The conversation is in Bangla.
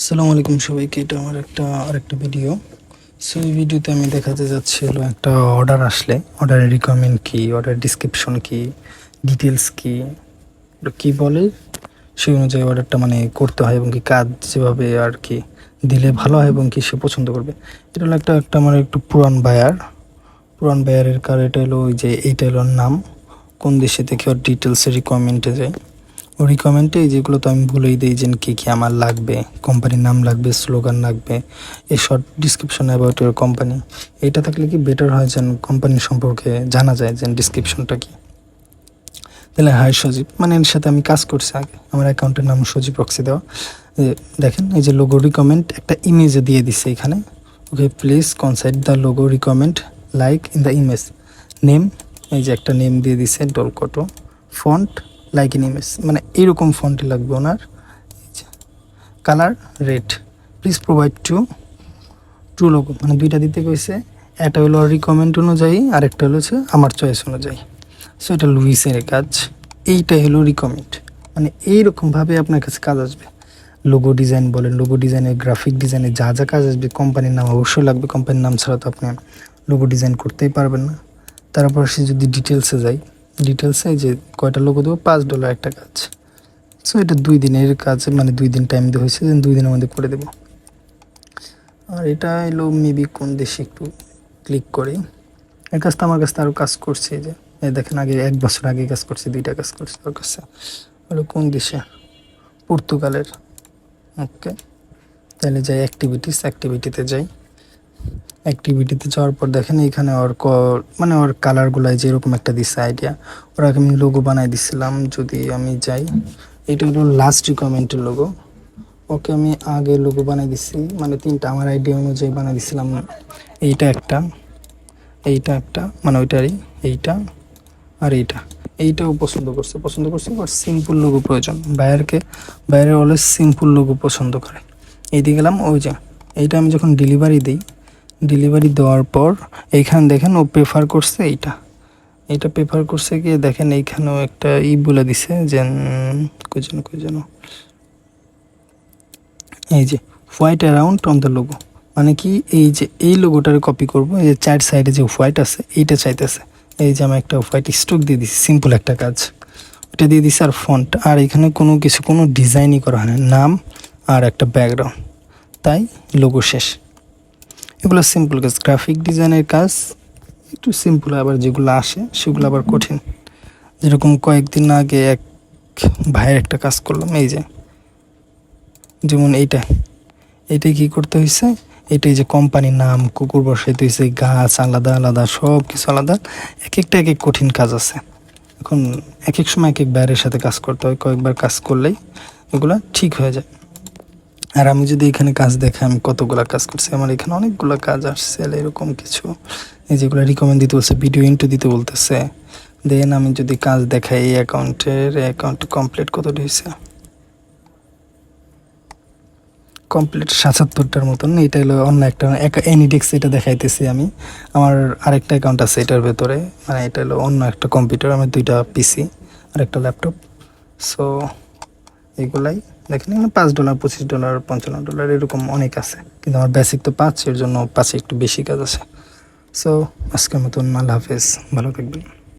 আসসালামু আলাইকুম সবাইকে। এটা আমার আরেকটা ভিডিও। সো এই ভিডিওতে আমি দেখাতে যাচ্ছি হলো একটা অর্ডার আসলে অর্ডারের রিকোয়ারমেন্ট কী, অর্ডার ডিসক্রিপশন কী, ডিটেলস কী, ওটা কী বলে সেই অনুযায়ী অর্ডারটা মানে করতে হয় এবং কি কাজ যেভাবে আর কি দিলে ভালো হয় এবং কি সে পছন্দ করবে। এটা হলো একটা আমার একটু পুরান বায়ারের কার। এটা হলো ওই যে এইটা হলো নাম, কোন দেশে থেকে ওর ডিটেলসের রিকোয়ারমেন্টে যায়। ও রিকমেন্ডে যেগুলো তো আমি বলেই দিই যে কী কী আমার লাগবে, কোম্পানির নাম লাগবে, স্লোগান লাগবে, এই short description about your company. এইটা থাকলে কি বেটার হয় যেন কোম্পানি সম্পর্কে জানা যায় যে ডিসক্রিপশনটা কী। তাহলে হাই সজীব, মানে এর সাথে আমি কাজ করছি আগে, আমার অ্যাকাউন্টের নাম সজীব রক্সি দেওয়া। দেখেন এই যে লোগো রিকমেন্ড একটা ইমেজে দিয়ে দিচ্ছে এখানে। Okay, please consider the logo recommend like in the image. Name, এই যে একটা নেম দিয়ে দিছে ডলকটো। ফন্ট লাইক ইন ইমেজ, মানে এইরকম ফন্টে লাগবে ওনার। Colour red. Please provide to logo, মানে দুইটা দিতে কইছে। একটা হলো রিকমেন্ড অনুযায়ী, আরেকটা হলো আমার চয়েস অনুযায়ী। সো এটা লুইসের কাজ, এইটাই হলো রিকমেন্ড। মানে এইরকমভাবে আপনার কাছে কাজ আসবে। লোগো ডিজাইন বলেন, লোগো ডিজাইনের গ্রাফিক ডিজাইনে যা যা কাজ আসবে, কোম্পানির নাম অবশ্যই লাগবে। কোম্পানির নাম ছাড়া তো আপনি লোগো ডিজাইন করতেই পারবেন না। তারপর সে যদি ডিটেলসে যায়, ডিটেলসে যে কয়টা লোগো দেবো, $5 একটা কাজ। সো এটা 2 দিনের কাজ, মানে 2 দিন টাইম দিয়ে হয়েছে, 2 দিনের মধ্যে করে দেবো। আর এটা এলো মেবি কোন দেশে, একটু ক্লিক করি। এর কাজটা আমার কাছে আরও কাজ করছে, যে এই দেখেন আগে 1 বছর আগে কাজ করছে, 2টা কাজ করছে ওর কাছে। হলো কোন দেশে, পর্তুগালের। ওকে, তাহলে যাই অ্যাক্টিভিটিতে যাই। অ্যাক্টিভিটিতে যাওয়ার পর দেখেন এইখানে ওর মানে ওর কালারগুলাই যেরকম একটা দিচ্ছে আইডিয়া, ওরা আমি লোগো বানাই দিছিলাম। যদি আমি যাই, এটা হলো লাস্ট রিকোয়ারমেন্টের লোগো। ওকে, আমি আগে লোগো বানাই দিছি, মানে 3টা আমার আইডিয়া অনুযায়ী বানাই দিছিলাম। এইটা একটা মানে ওইটারই, এইটা আর এইটাও পছন্দ করছে বাট সিম্পল লোগো প্রয়োজন। বাইরের অলওয়েজ সিম্পল লোগো পছন্দ করে। এইদিকে গেলাম, ওই যে এইটা আমি যখন ডেলিভারি দেওয়ার পর এইখানে দেখেন ও প্রেফার করছে এইটা প্রেফার করছে গিয়ে দেখেন এইখানেও একটা বলে দিছে যে কই যেন এই যে white around on the logo, মানে কি এই যে এই লোগোটার কপি করব। এই যে 4 সাইডে যে হোয়াইট আছে এইটা চাইতেছে। এই যে আমি একটা হোয়াইট স্ট্রোক দিয়ে দিছি, সিম্পল একটা কাজ, ওটা দিয়ে দিছি। আর ফন্ট, আর এখানে কোনো ডিজাইনই করা হয় না, নাম আর একটা ব্যাকগ্রাউন্ড, তাই লোগো শেষ। এগুলো সিম্পল কাজ। গ্রাফিক ডিজাইনের কাজ একটু সিম্পল, আবার যেগুলো আসে সেগুলো আবার কঠিন। যেরকম কয়েকদিন আগে এক ভাইয়ের একটা কাজ করলাম, এই যে যেমন এইটাই কি করতে হয়েছে, এটাই যে কোম্পানির নাম, কুকুর বসাইতে হয়েছে, গাছ আলাদা আলাদা, সব কিছু আলাদা। এক এক কঠিন কাজ আছে। এখন এক সময় এক বাইরের সাথে কাজ করতে হয়, কয়েকবার কাজ করলেই এগুলো ঠিক হয়ে যায়। আর আমি যদি এখানে কাজ দেখাই আমি কতগুলো কাজ করছি, আমার এখানে অনেকগুলো কাজ আসছে এরকম কিছু, এই যেগুলো রিকমেন্ড দিতে বলছে, ভিডিও ইন্টু দিতে বলতেছে। দেন আমি যদি কাজ দেখাই, এই অ্যাকাউন্ট কমপ্লিট কতটা হয়েছে, কমপ্লিট 77টার মতন। এটা হলো অন্য একটা এনিডেক্স, এটা দেখাইতেছি আমি। আমার আরেকটা অ্যাকাউন্ট আছে এটার ভেতরে, মানে এটা হলো অন্য একটা কম্পিউটার, আমার 2টা পিসি আর একটা ল্যাপটপ। সো এগুলাই দেখেন, এখানে $5, $25, $55 এরকম অনেক আছে, কিন্তু আমার বেসিক তো 5, এর জন্য 5 একটু বেশি কাজ আছে। সো আজকের মতন আল্লাহ হাফেজ, ভালো থাকবেন।